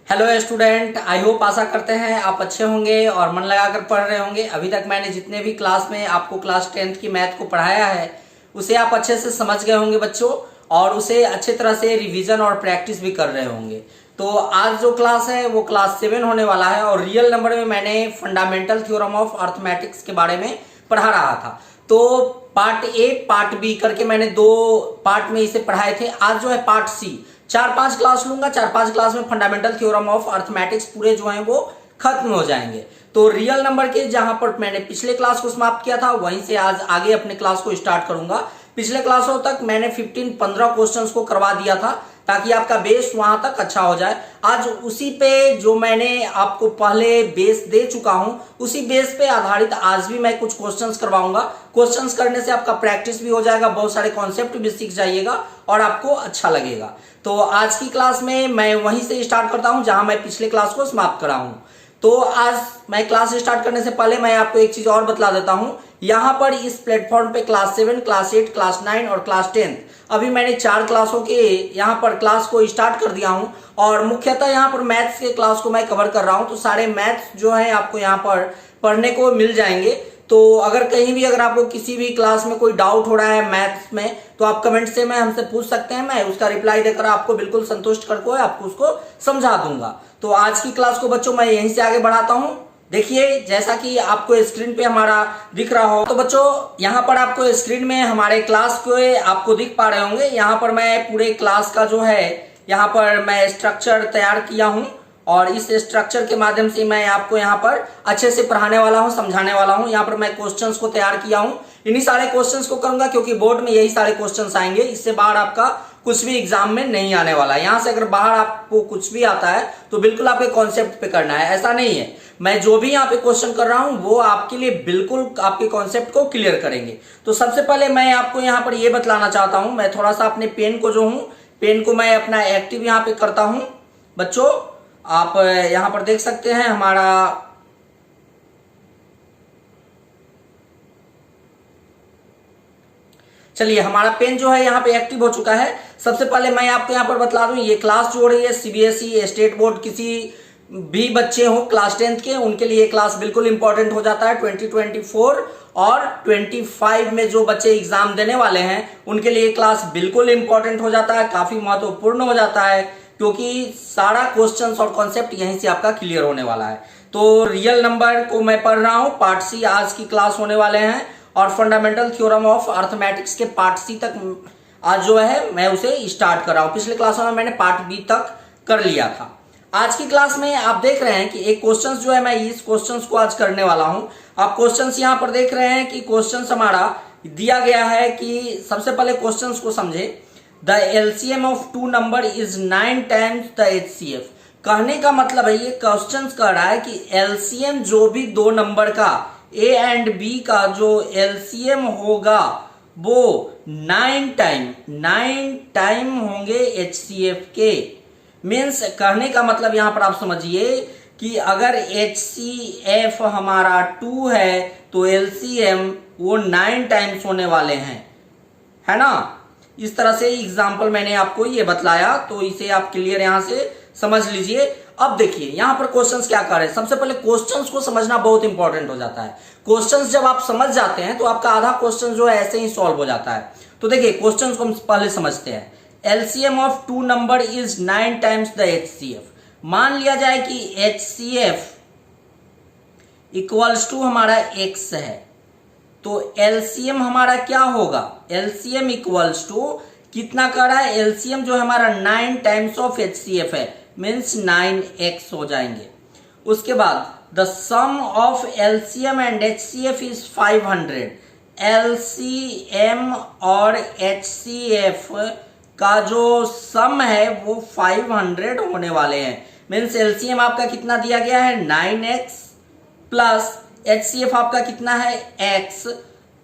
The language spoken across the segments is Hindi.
हेलो स्टूडेंट, आई होप आशा करते हैं आप अच्छे होंगे और मन लगाकर पढ़ रहे होंगे। अभी तक मैंने जितने भी क्लास में आपको क्लास 10th की मैथ को पढ़ाया है उसे आप अच्छे से समझ गए होंगे बच्चों, और उसे अच्छे तरह से रिवीजन और प्रैक्टिस भी कर रहे होंगे। तो आज जो क्लास है वो क्लास 7 होने वाला है और रियल नंबर में मैंने फंडामेंटल थ्योरम ऑफ अर्थमेटिक्स के बारे में पढ़ा रहा था। तो पार्ट ए पार्ट बी करके मैंने दो पार्ट में इसे पढ़ाए थे। आज जो है पार्ट सी, 4-5 क्लास लूंगा। 4-5 क्लास में फंडामेंटल थ्योरम ऑफ अर्थमेटिक्स पूरे जो हैं वो खत्म हो जाएंगे। तो रियल नंबर के जहां पर मैंने पिछले क्लास को समाप्त किया था वहीं से आज आगे अपने क्लास को स्टार्ट करूंगा। पिछले क्लासों तक मैंने 15 क्वेश्चंस को करवा दिया था ताकि आपका बेस वहां तक अच्छा हो जाए। आज उसी पे जो मैंने आपको पहले बेस दे चुका हूं उसी बेस पे आधारित आज भी मैं कुछ क्वेश्चंस करवाऊंगा। क्वेश्चंस करने से आपका प्रैक्टिस भी हो जाएगा, बहुत सारे कॉन्सेप्ट भी सीख जाइएगा और आपको अच्छा लगेगा। तो आज की क्लास में मैं वहीं से स्टार्ट करता हूं जहां मैं पिछले क्लास को समाप्त करा हूं। तो आज मैं क्लास स्टार्ट करने से पहले मैं आपको एक चीज और बतला देता हूं। यहां पर इस प्लेटफॉर्म पे क्लास 7, क्लास 8, क्लास 9 और क्लास 10 अभी मैंने 4 क्लासों के यहां पर क्लास को स्टार्ट कर दिया हूं और मुख्यतः यहां पर मैथ्स के क्लास को मैं कवर कर रहा हूं। तो सारे मैथ्स जो है आपको यहां पर पढ़ने को मिल जाएंगे। तो अगर कहीं भी अगर आपको किसी भी क्लास में कोई डाउट हो रहा है मैथ्स में तो आप कमेंट से मैं हमसे पूछ सकते हैं, मैं उसका रिप्लाई देकर आपको बिल्कुल संतुष्ट करके आपको उसको समझा दूंगा। तो आज की क्लास को बच्चों मैं यहीं से आगे बढ़ाता हूं। देखिए जैसा कि आपको स्क्रीन पे हमारा दिख रहा हो, तो बच्चों यहाँ पर आपको स्क्रीन में हमारे क्लास को आपको दिख पा रहे होंगे। यहाँ पर मैं पूरे क्लास का जो है यहाँ पर मैं स्ट्रक्चर तैयार किया हूँ और इस स्ट्रक्चर के माध्यम से मैं आपको यहाँ पर अच्छे से पढ़ाने वाला हूँ, समझाने वाला हूँ। यहाँ पर मैं क्वेश्चंस को तैयार किया हूँ, इन्हीं सारे क्वेश्चंस को करूंगा क्योंकि बोर्ड में यही सारे क्वेश्चंस आएंगे। इससे बाहर आपका कुछ भी एग्जाम में नहीं आने वाला है। यहाँ से अगर बाहर आपको कुछ भी आता है तो बिल्कुल आपके कॉन्सेप्ट पे करना है, ऐसा नहीं है। मैं जो भी यहाँ पे क्वेश्चन कर रहा हूँ वो आपके लिए बिल्कुल आपके कॉन्सेप्ट को क्लियर करेंगे। तो सबसे पहले मैं आपको यहाँ पर ये बतलाना चाहता हूँ, मैं थोड़ा सा अपने पेन को जो हूँ पेन को मैं अपना एक्टिव यहाँ पे करता हूँ। बच्चों आप यहाँ पर देख सकते हैं हमारा चलिए हमारा पेन जो है यहाँ पे एक्टिव हो चुका है। सबसे पहले मैं आपको यहाँ पर बतला दूं, ये क्लास जो हो रही है सीबीएसई स्टेट बोर्ड किसी भी बच्चे हो क्लास 10th के उनके लिए क्लास बिल्कुल इंपॉर्टेंट हो जाता है। 2024 और 25 में जो बच्चे एग्जाम देने वाले हैं उनके लिए क्लास बिल्कुल इंपॉर्टेंट हो जाता है, काफी महत्वपूर्ण हो जाता है क्योंकि सारा क्वेश्चंस और कॉन्सेप्ट यहीं से आपका क्लियर होने वाला है। तो रियल नंबर को मैं पढ़ रहा हूं, पार्ट सी आज की क्लास होने वाले हैं और फंडामेंटल थ्योरम ऑफ अर्थमेटिक्स के पार्ट सी तक आज जो है मैं उसे स्टार्ट कर रहा हूं। पिछले क्लासों में मैंने पार्ट बी तक कर लिया था। आज की क्लास में आप देख रहे हैं कि एक क्वेश्चंस जो है मैं इस क्वेश्चंस को आज करने वाला हूं। आप क्वेश्चंस यहां पर देख रहे हैं कि क्वेश्चंस हमारा दिया गया है कि सबसे पहले क्वेश्चंस को समझे। The LCM of two number is 9 times the HCF. कहने का मतलब है ये क्वेश्चंस कह रहा है कि एलसीएम जो भी दो नंबर का ए एंड बी का जो एलसीएम होगा वो 9 टाइम होंगे एचसीएफ के। मीन्स कहने का मतलब यहां पर आप समझिए कि अगर एचसीएफ हमारा 2 है तो एलसीएम वो 9 टाइम्स होने वाले हैं, है ना। इस तरह से एग्जाम्पल मैंने आपको ये बतलाया तो इसे आप क्लियर यहां से समझ लीजिए। अब देखिए यहां पर क्वेश्चंस क्या कर रहे हैं। सबसे पहले क्वेश्चंस को समझना बहुत इंपॉर्टेंट हो जाता है। क्वेश्चंस जब आप समझ जाते हैं तो आपका आधा क्वेश्चन जो है ऐसे ही सॉल्व हो जाता है। तो देखिए क्वेश्चंस को हम पहले समझते हैं। LCM of two number is 9 times the HCF. मान लिया जाए कि एचसीएफ इक्वल्स टू हमारा एक्स है तो एलसीएम हमारा क्या होगा। एलसीएम इक्वल्स टू कितना कर रहा है, एलसीएम जो हमारा 9 टाइम्स ऑफ एचसीएफ है मीन्स 9x हो जाएंगे। उसके बाद the sum of LCM and HCF is 500। LCM और एचसीएफ का जो सम है वो 500 होने वाले हैं। मीन्स एलसीएम आपका कितना दिया गया है 9x प्लस एचसीएफ आपका कितना है x,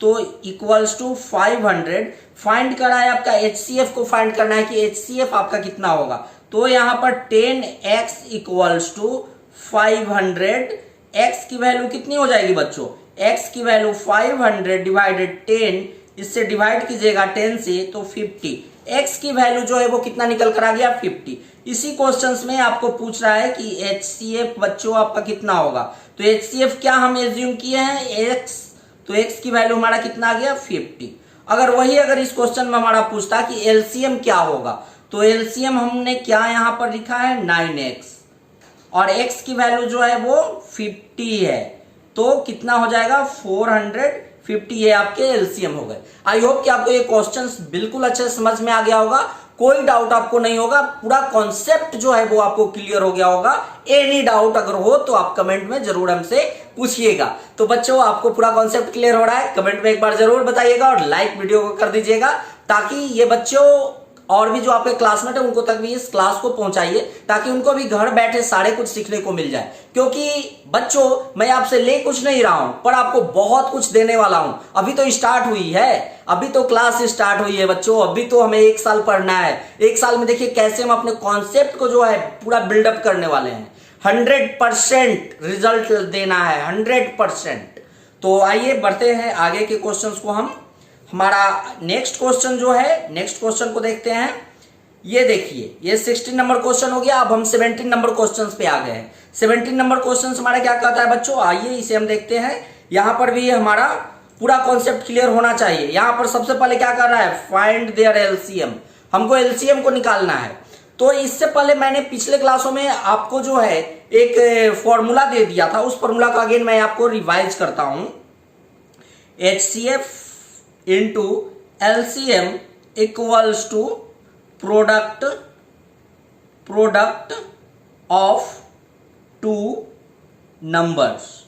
तो इक्वल्स टू 500। फाइंड करा है आपका एचसीएफ को फाइंड करना है कि एचसीएफ आपका कितना होगा। तो यहां पर 10x इक्वल्स टू 500। x की वैल्यू कितनी हो जाएगी बच्चों, x की वैल्यू 500 डिवाइडेड 10, इससे डिवाइड कीजिएगा 10 से तो 50। x की वैल्यू जो है वो कितना निकल कर आ गया 50। इसी क्वेश्चंस में आपको पूछ रहा है कि HCF बच्चों आपका कितना होगा। तो HCF क्या हम एज्यूम किए हैं x, तो x की वैल्यू हमारा कितना आ गया 50। अगर इस क्वेश्चन में हमारा पूछता कि LCM क्या होगा, तो LCM हमने क्या यहां पर लिखा है 9x, और x की वैल्यू जो है वो 50 है, तो कितना हो जाएगा 450, ये आपके एलसीएम हो गए। आई होप कि आपको ये क्वेश्चंस बिल्कुल अच्छे से समझ में आ गया होगा, कोई डाउट आपको नहीं होगा, पूरा कॉन्सेप्ट जो है वो आपको क्लियर हो गया होगा। एनी डाउट अगर हो तो आप कमेंट में जरूर हमसे पूछिएगा। तो बच्चों आपको पूरा कॉन्सेप्ट क्लियर हो रहा है, कमेंट में एक बार जरूर बताइएगा और लाइक वीडियो को कर दीजिएगा, ताकि ये बच्चों और भी जो आपके क्लासमेट है उनको तक भी इस क्लास को पहुंचाइए, ताकि उनको भी घर बैठे सारे कुछ सीखने को मिल जाए। क्योंकि बच्चों मैं आपसे ले कुछ नहीं रहा हूं, पर आपको बहुत कुछ देने वाला हूं। अभी तो स्टार्ट हुई है, अभी तो क्लास स्टार्ट हुई है बच्चों, अभी तो हमें 1 साल पढ़ना है। 1 साल में देखिए कैसे हम अपने कॉन्सेप्ट को जो है पूरा बिल्डअप करने वाले हैं। 100% रिजल्ट देना है, 100%। तो आइए बढ़ते हैं आगे के क्वेश्चंस को हम। हमारा नेक्स्ट क्वेश्चन जो है, नेक्स्ट क्वेश्चन को देखते हैं। ये देखिए, ये 16 नंबर क्वेश्चन हो गया। अब हम 17 नंबर क्वेश्चन पे आ गए हैं। 17 नंबर क्वेश्चन हमारा क्या कहता है बच्चों, आइए इसे हम देखते हैं। यहां पर भी हमारा पूरा कॉन्सेप्ट क्लियर होना चाहिए। यहां पर सबसे पहले क्या कर रहा है, फाइंड देयर एलसीएम, हमको एलसीएम को निकालना है। तो इससे पहले मैंने पिछले क्लासों में आपको जो है एक फॉर्मूला दे दिया था, उस फॉर्मूला को अगेन मैं आपको रिवाइज करता हूं। HCF into LCM equals to product of 2 numbers.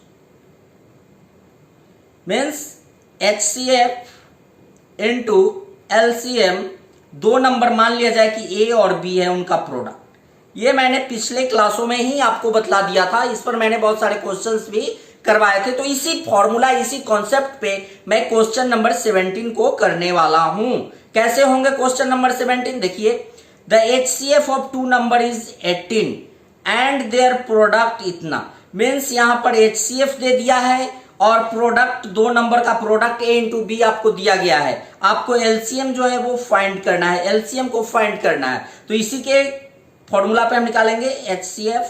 Means HCF into LCM 2 number मान लिया जाए कि A और B है उनका प्रोडक्ट। ये मैंने पिछले क्लासों में ही आपको बतला दिया था, इस पर मैंने बहुत सारे क्वेश्चंस भी करवाए थे। तो इसी फॉर्मूला, इसी कॉन्सेप्ट पे मैं क्वेश्चन नंबर 17 को करने वाला हूं। कैसे होंगे क्वेश्चन नंबर 17, देखिए। The HCF of 2 number is 18 and their product इतना। मीन्स यहां पर HCF दे दिया है और प्रोडक्ट 2 नंबर का प्रोडक्ट A इंटू B आपको दिया गया है। आपको LCM जो है वो फाइंड करना है, LCM को फाइंड करना है। तो इसी के फॉर्मूला पे हम निकालेंगे HCF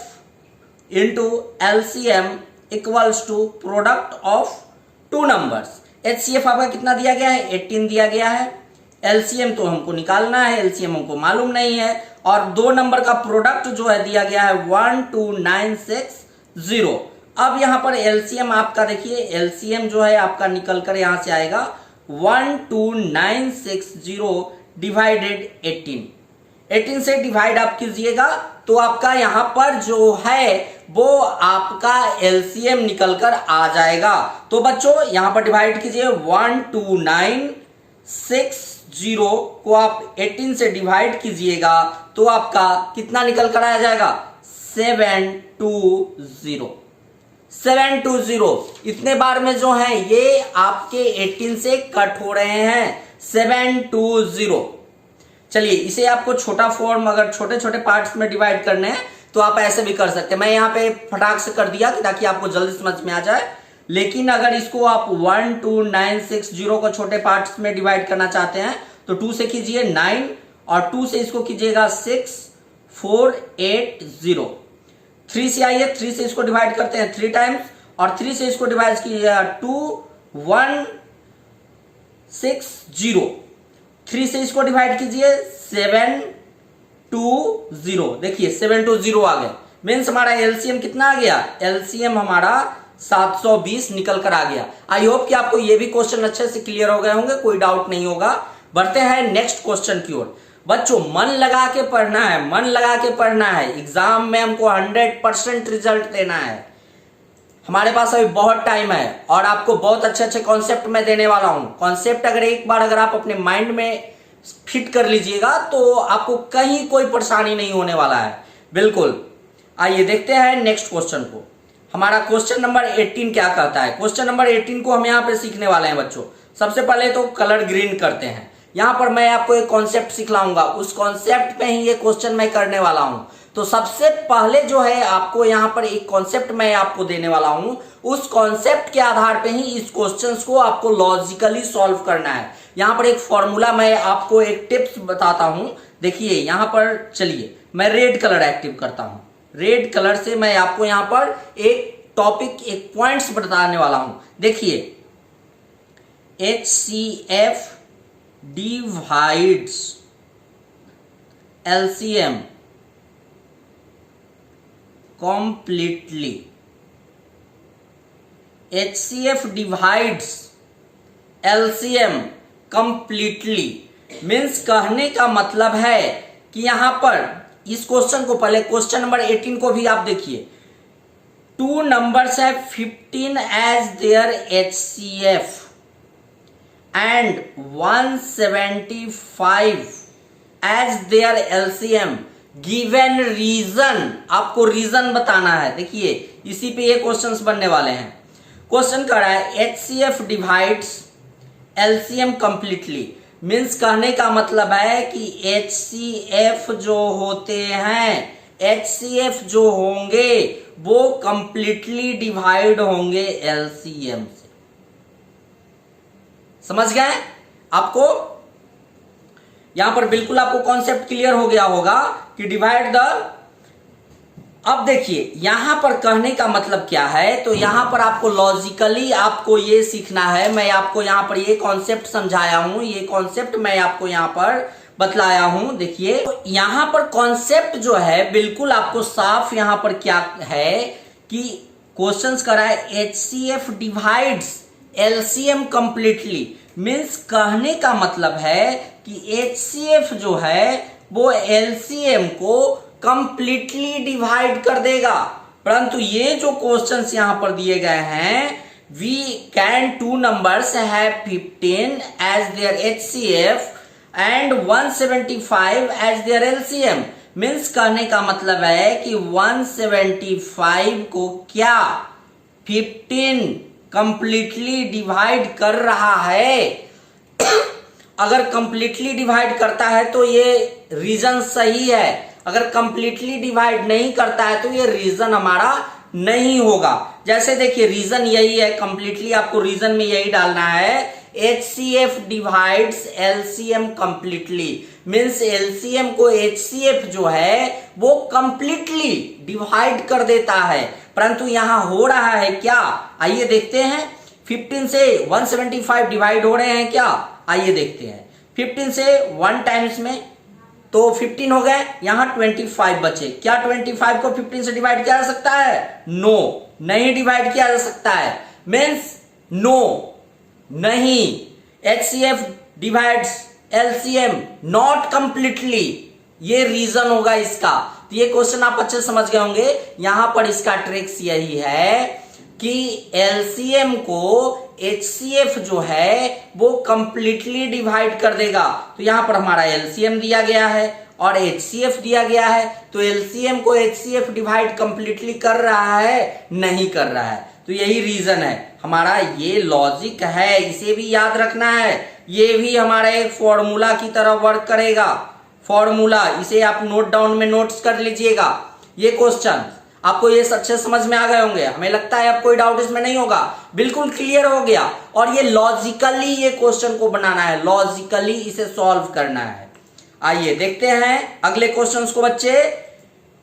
into LCM equals to product of 2 numbers. HCF आपका कितना दिया गया है, 18 दिया गया है। LCM तो हमको निकालना है, LCM हमको मालूम नहीं है। और 2 नंबर का प्रोडक्ट जो है दिया गया है 12960। अब यहां पर LCM आपका देखिए, LCM जो है आपका निकल कर यहां से आएगा 12960 डिवाइडेड 18 से डिवाइड आप कीजिएगा तो आपका यहां पर जो है वो आपका LCM निकल कर आ जाएगा। तो बच्चों यहां पर डिवाइड कीजिए, 12960 को आप 18 से डिवाइड कीजिएगा तो आपका कितना निकल कर आ जाएगा 720। इतने बार में जो है ये आपके 18 से कट हो रहे हैं, 720। चलिए इसे आपको छोटा फॉर्म, अगर छोटे छोटे पार्ट्स में डिवाइड करने हैं तो आप ऐसे भी कर सकते हैं। मैं यहाँ पे फटाक से कर दिया कि ताकि आपको जल्दी समझ में आ जाए। लेकिन अगर इसको आप 12960 को छोटे पार्ट्स में डिवाइड करना चाहते हैं तो 2 से कीजिए 9 और 2 से इसको कीजिएगा 6480। 3 से आइए, 3 से इसको डिवाइड करते हैं 3 टाइम्स और 3 से इसको डिवाइड कीजिएगा 2160। 3 से इसको डिवाइड कीजिए 720। देखिए 720 आ गए। मीन्स हमारा एलसीएम कितना आ गया, एलसीएम हमारा 720 निकल कर आ गया। आई होप कि आपको ये भी क्वेश्चन अच्छे से क्लियर हो गए होंगे, कोई डाउट नहीं होगा। बढ़ते हैं नेक्स्ट क्वेश्चन की ओर। बच्चों मन लगा के पढ़ना है, मन लगा के पढ़ना है। एग्जाम में हमको 100% रिजल्ट देना है। हमारे पास अभी बहुत टाइम है और आपको बहुत अच्छे अच्छे कॉन्सेप्ट मैं देने वाला हूं। कॉन्सेप्ट अगर एक बार अगर आप अपने माइंड में फिट कर लीजिएगा तो आपको कहीं कोई परेशानी नहीं होने वाला है, बिल्कुल। आइए देखते हैं नेक्स्ट क्वेश्चन को। हमारा क्वेश्चन नंबर 18 क्या कहता है। क्वेश्चन नंबर 18 को हम यहाँ पे सीखने वाले हैं बच्चों। सबसे पहले तो कलर ग्रीन करते हैं। यहाँ पर मैं आपको एक कॉन्सेप्ट सिखलाऊंगा, उस कॉन्सेप्ट पे ही ये क्वेश्चन मैं करने वाला हूं। तो सबसे पहले जो है आपको यहाँ पर एक कॉन्सेप्ट मैं आपको देने वाला हूं, उस कॉन्सेप्ट के आधार पे ही इस क्वेश्चंस को आपको लॉजिकली सॉल्व करना है। यहाँ पर एक फॉर्मूला मैं आपको एक टिप्स बताता हूं। देखिए यहाँ पर, चलिए मैं रेड कलर एक्टिव करता हूं। रेड कलर से मैं आपको यहाँ पर एक टॉपिक, एक पॉइंट्स बताने वाला हूं। देखिए, HCF divides LCM completely। HCF divides LCM completely means कहने का मतलब है कि यहां पर इस क्वेश्चन को, पहले क्वेश्चन नंबर 18 को भी आप देखिए। टू नंबर्स है 15 as their HCF and 175 as their LCM given reason। आपको रीजन बताना है। देखिए इसी पे ये क्वेश्चंस बनने वाले हैं। क्वेश्चन कर रहा है HCF divides LCM completely, means कहने का मतलब है कि HCF जो होते हैं, HCF जो होंगे वो कंप्लीटली डिवाइड होंगे LCM से। समझ गए? आपको यहां पर बिल्कुल आपको कॉन्सेप्ट क्लियर हो गया होगा कि डिवाइड द। अब देखिए यहां पर कहने का मतलब क्या है, तो यहां पर आपको लॉजिकली आपको ये सीखना है। मैं आपको यहां पर ये कॉन्सेप्ट समझाया हूं, ये कॉन्सेप्ट मैं आपको यहां पर बतलाया हूं। देखिए तो यहां पर कॉन्सेप्ट जो है बिल्कुल आपको साफ यहां पर क्या है कि क्वेश्चंस करा है HCF divides LCM completely, means कहने का मतलब है कि HCF जो है वो LCM को कंप्लीटली डिवाइड कर देगा। परंतु ये जो क्वेश्चंस यहां पर दिए गए हैं, we can two numbers have 15 as their HCF and 175 as their LCM, means कहने का मतलब है कि 175 को क्या 15 कंप्लीटली डिवाइड कर रहा है। अगर कंप्लीटली डिवाइड करता है तो ये रीजन सही है, अगर कंप्लीटली डिवाइड नहीं करता है तो ये रीजन हमारा नहीं होगा। जैसे देखिए रीजन यही है, कंप्लीटली आपको रीजन में यही डालना है, HCF divides LCM completely, means LCM को HCF जो है वो कंप्लीटली डिवाइड कर देता है। परंतु यहां हो रहा है क्या, आइए देखते हैं। 15 से 175 डिवाइड हो रहे हैं क्या, आइए देखते हैं। 15 से 1 टाइम्स में तो 15 हो गए, यहां 25 बचे। क्या 25 को 15 से डिवाइड किया जा सकता है? नो, नहीं डिवाइड किया जा सकता है। मीन्स नो, नहीं। HCF divides LCM not completely, ये रीजन होगा इसका। तो ये क्वेश्चन आप अच्छे समझ गए होंगे। यहां पर इसका ट्रिक्स यही है कि LCM को HCF जो है वो कंप्लीटली डिवाइड कर देगा। तो यहां पर हमारा LCM दिया गया है और HCF दिया गया है, तो LCM को HCF डिवाइड कंप्लीटली कर रहा है? नहीं कर रहा है। तो यही रीजन है हमारा, ये लॉजिक है, इसे भी याद रखना है। ये भी हमारा एक फॉर्मूला की तरह वर्क करेगा। फॉर्मूला, इसे आप नोट डाउन में नोट्स कर लीजिएगा। ये क्वेश्चन आपको ये अच्छे समझ में आ गए होंगे, हमें लगता है अब कोई डाउट इसमें नहीं होगा, बिल्कुल क्लियर हो गया। और ये लॉजिकली ये क्वेश्चन को बनाना है, लॉजिकली इसे सॉल्व करना है। आइए देखते हैं अगले क्वेश्चंस को बच्चे।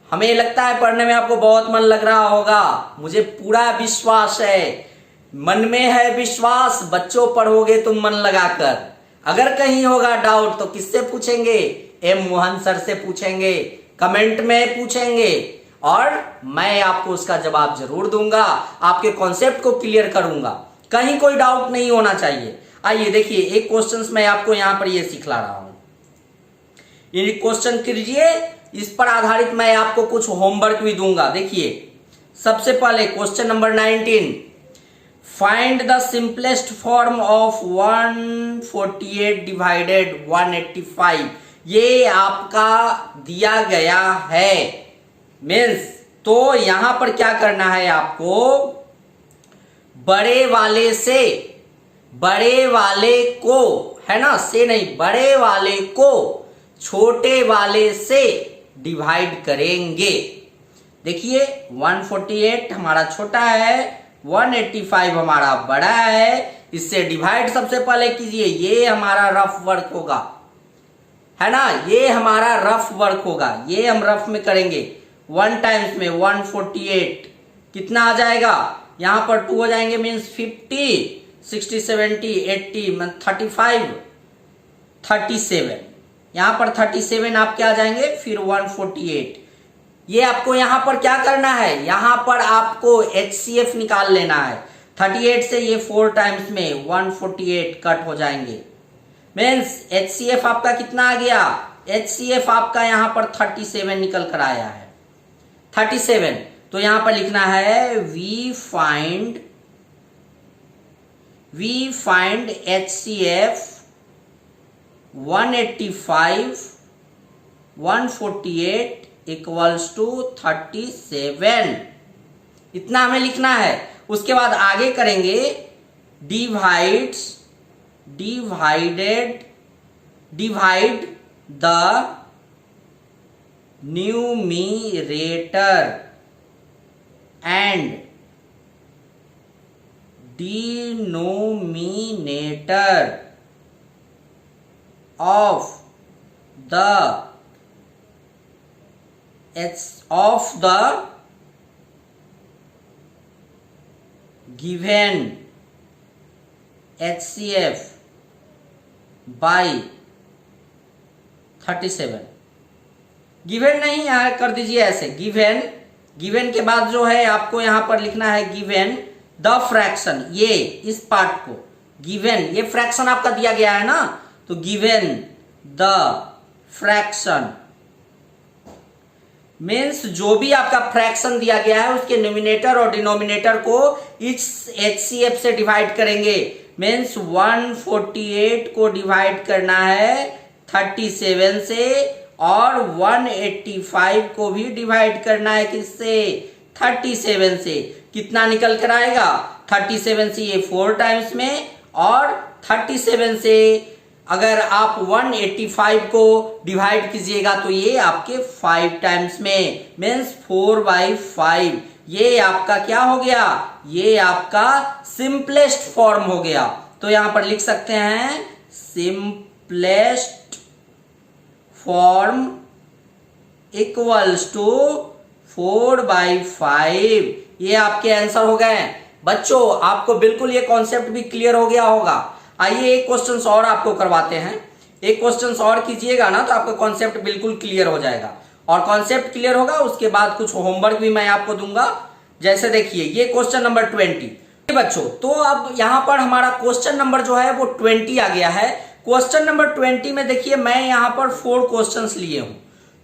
हमें लगता है पढ़ने में आपको बहुत मन लग रहा होगा, मुझे पूरा विश्वास है, मन में है विश्वास, बच्चों पढ़ोगे तुम मन लगाकर। अगर कहीं होगा डाउट तो किससे पूछेंगे? M मोहन सर से पूछेंगे, कमेंट में पूछेंगे और मैं आपको उसका जवाब जरूर दूंगा, आपके कॉन्सेप्ट को क्लियर करूंगा, कहीं कोई डाउट नहीं होना चाहिए। आइए देखिए एक क्वेश्चंस मैं आपको यहां पर ये सिखला रहा हूं, ये क्वेश्चन कीजिए, इस पर आधारित मैं आपको कुछ होमवर्क भी दूंगा। देखिए सबसे पहले question number 19, find the simplest form of 148 divided 185। ये आपका दिया गया है, मीन्स तो यहां पर क्या करना है आपको, बड़े वाले से, बड़े वाले को, है ना, से नहीं, बड़े वाले को छोटे वाले से डिवाइड करेंगे। देखिए 148 हमारा छोटा है, 185 हमारा बड़ा है, इससे डिवाइड सबसे पहले कीजिए। ये हमारा रफ वर्क होगा, है ना, ये हमारा रफ वर्क होगा, ये हम रफ में करेंगे। 1 टाइम्स में 148 कितना आ जाएगा, यहां पर 2 हो जाएंगे, मीन्स 50, 60, 70, 80, 35, 37, यहां पर 37 आपके आ जाएंगे, फिर 148। ये आपको यहां पर क्या करना है, यहां पर आपको HCF निकाल लेना है। 38 से ये 4 टाइम्स में 148 कट हो जाएंगे, मीन्स HCF आपका कितना आ गया, HCF आपका यहां पर 37 निकल कर आया है, 37। तो यहां पर लिखना है we find HCF 185 148 equals to 37, इतना हमें लिखना है। उसके बाद आगे करेंगे divide the numerator and denominator of the given HCF by 37। Given नहीं, यहां कर दीजिए ऐसे, गिवन के बाद जो है आपको यहां पर लिखना है गिवन द फ्रैक्शन, ये इस पार्ट को गिवन, ये फ्रैक्शन आपका दिया गया है ना, तो गिवन द फ्रैक्शन मीन्स जो भी आपका फ्रैक्शन दिया गया है उसके न्यूमिनेटर और डिनोमिनेटर को इस HCF से डिवाइड करेंगे। मीन्स 148 को डिवाइड करना है 37 से और 185 को भी डिवाइड करना है किससे, 37 से। कितना निकल कर आएगा, 37 से ये 4 टाइम्स में और 37 से अगर आप 185 को डिवाइड कीजिएगा तो ये आपके 5 टाइम्स में, मीन्स 4/5। ये आपका क्या हो गया, ये आपका सिंपलेस्ट फॉर्म हो गया। तो यहां पर लिख सकते हैं सिंपलेस्ट फॉर्म इक्वल्स टू 4/5। ये आपके आंसर हो गए। बच्चों आपको बिल्कुल ये कॉन्सेप्ट भी क्लियर हो गया होगा। आइए एक क्वेश्चन और आपको करवाते हैं, एक क्वेश्चन और कीजिएगा ना तो आपका कॉन्सेप्ट बिल्कुल क्लियर हो जाएगा। और कॉन्सेप्ट क्लियर होगा उसके बाद कुछ होमवर्क भी मैं आपको दूंगा। जैसे देखिए ये क्वेश्चन नंबर 20 बच्चों, तो अब यहां पर हमारा क्वेश्चन नंबर जो है वो 20 आ गया है। क्वेश्चन नंबर 20 में देखिए मैं यहां पर 4 क्वेश्चंस लिए हूं,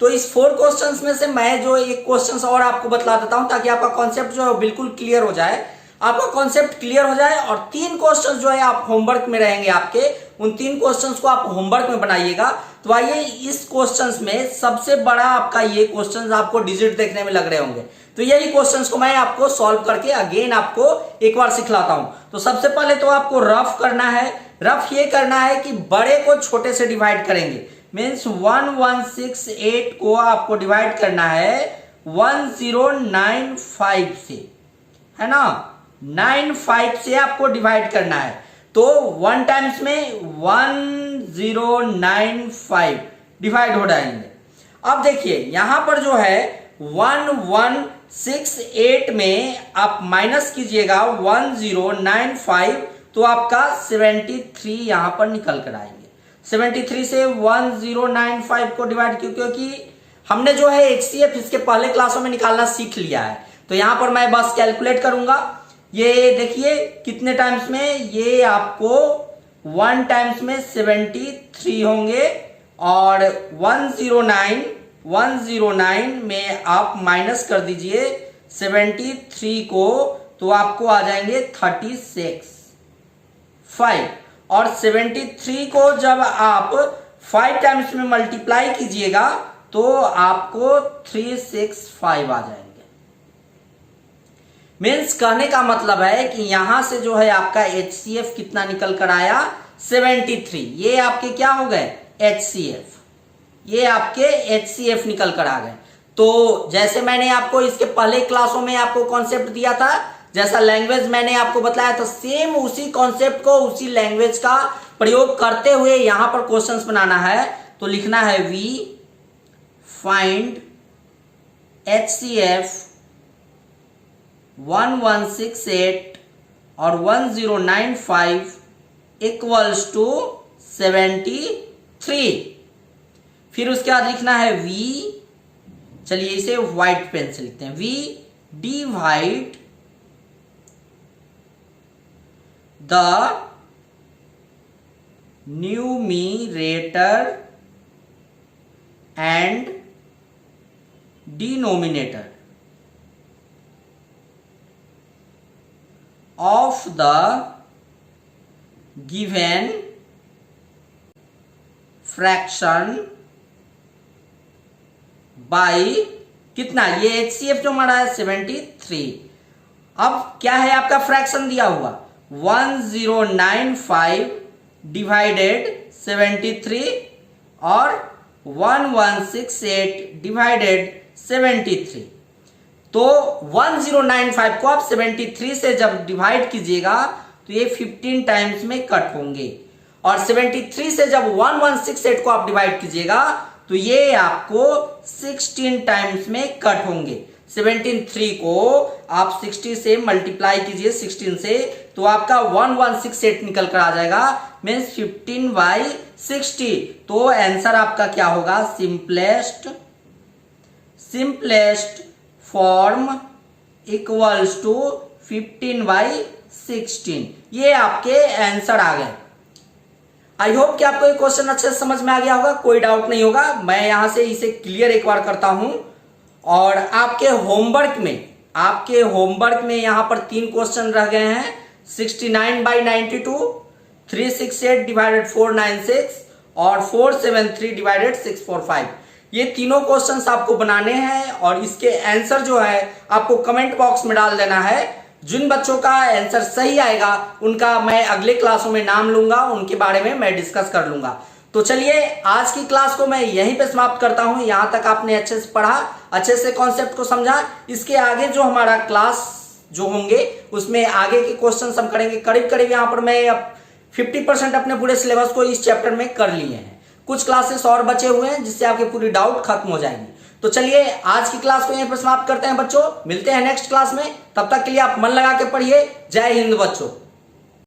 तो इस 4 क्वेश्चंस में से मैं जो एक क्वेश्चंस और आपको बतला देता हूं ताकि आपका कॉन्सेप्ट जो है बिल्कुल क्लियर हो जाए, आपका कॉन्सेप्ट क्लियर हो जाए। और 3 क्वेश्चंस जो है आप होमवर्क में रहेंगे आपके, उन 3 क्वेश्चंस को आप होमवर्क में बनाइएगा। तो आइए इस क्वेश्चंस में सबसे बड़ा आपका ये क्वेश्चंस आपको डिजिट देखने में लग रहे होंगे, तो यही क्वेश्चंस को मैं आपको सॉल्व करके अगेन आपको एक बार सिखलाता हूं। तो सबसे पहले तो आपको रफ करना है। रफ ये करना है कि बड़े को छोटे से डिवाइड करेंगे, मीन्स 1168 को आपको डिवाइड करना है 1095 से, है ना, 95 से आपको डिवाइड करना है। तो 1 टाइम्स में 1095 डिवाइड हो जाएंगे। अब देखिए यहां पर जो है 1168 में आप माइनस कीजिएगा 1095 तो आपका 73 यहां पर निकल कर आएंगे। 73 से 1095 को डिवाइड क्योंकि हमने जो है HCF इसके पहले क्लासों में निकालना सीख लिया है। तो यहां पर मैं बस कैलकुलेट करूंगा। ये देखिए कितने टाइम्स में, ये आपको 1 टाइम्स में 73 होंगे और 109 में आप माइनस कर दीजिए 73 को, तो आपको आ जाएंगे 36 और 73 को जब आप 5 टाइम्स में मल्टीप्लाई कीजिएगा तो आपको 365 आ जाएंगे। मीन्स कहने का मतलब है कि यहां से जो है आपका HCF कितना निकल कर आया 73। ये आपके क्या हो गए HCF, ये आपके HCF निकल कर आ गए। तो जैसे मैंने आपको इसके पहले क्लासों में आपको कॉन्सेप्ट दिया था, जैसा लैंग्वेज मैंने आपको बताया था, सेम उसी कॉन्सेप्ट को उसी लैंग्वेज का प्रयोग करते हुए यहां पर क्वेश्चंस बनाना है। तो लिखना है वी फाइंड HCF 1168 और 1095 इक्वल्स टू 73। फिर उसके बाद लिखना है वी, चलिए इसे व्हाइट पेन से लिखते हैं, we divide the numerator and denominator of the given fraction by कितना, ये HCF जो हमारा है 73। अब क्या है आपका फ्रैक्शन दिया हुआ 1095 डिवाइडेड 73 और 1168 डिवाइडेड 73। तो 1095 को आप 73 से जब डिवाइड कीजिएगा तो ये 15 टाइम्स में कट होंगे, और 73 से जब 1168 को आप डिवाइड कीजिएगा तो ये आपको 16 टाइम्स में कट होंगे। 73 को आप 60 से मल्टीप्लाई कीजिए 16 से, तो आपका 1168 निकल कर आ जाएगा, मीन्स 15/60। तो आंसर आपका क्या होगा, सिंपलेस्ट फॉर्म इक्वल्स टू 15/16। ये आपके आंसर आ गए। आई होप कि आपको ये क्वेश्चन अच्छे से समझ में आ गया होगा, कोई डाउट नहीं होगा। मैं यहां से इसे क्लियर एक बार करता हूं, और आपके होमवर्क में यहां पर 3 क्वेश्चन रह गए हैं, 69/92, 368 डिवाइडेड 496 और 473 डिवाइडेड 645। ये तीनों क्वेश्चंस आपको बनाने हैं, और इसके आंसर जो है आपको कमेंट बॉक्स में डाल देना है। जिन बच्चों का आंसर सही आएगा उनका मैं अगले क्लासों में नाम लूंगा, उनके बारे में मैं डिस्कस कर लूंगा। तो चलिए आज की क्लास को मैं यहीं पे समाप्त करता हूं। यहां तक आपने अच्छे से पढ़ा, अच्छे से कॉन्सेप्ट को समझा। इसके आगे जो हमारा क्लास जो होंगे उसमें आगे के क्वेश्चन हम करेंगे। करीब करीब यहां पर मैं अब 50% अपने पूरे सिलेबस को इस चैप्टर में कर लिए हैं। कुछ क्लासेस और बचे हुए हैं जिससे आपकी पूरी डाउट खत्म हो जाएगी। तो चलिए आज की क्लास को यहीं पर समाप्त करते हैं बच्चों, मिलते हैं नेक्स्ट क्लास में। तब तक के लिए आप मन लगा के पढ़िए। जय हिंद बच्चों।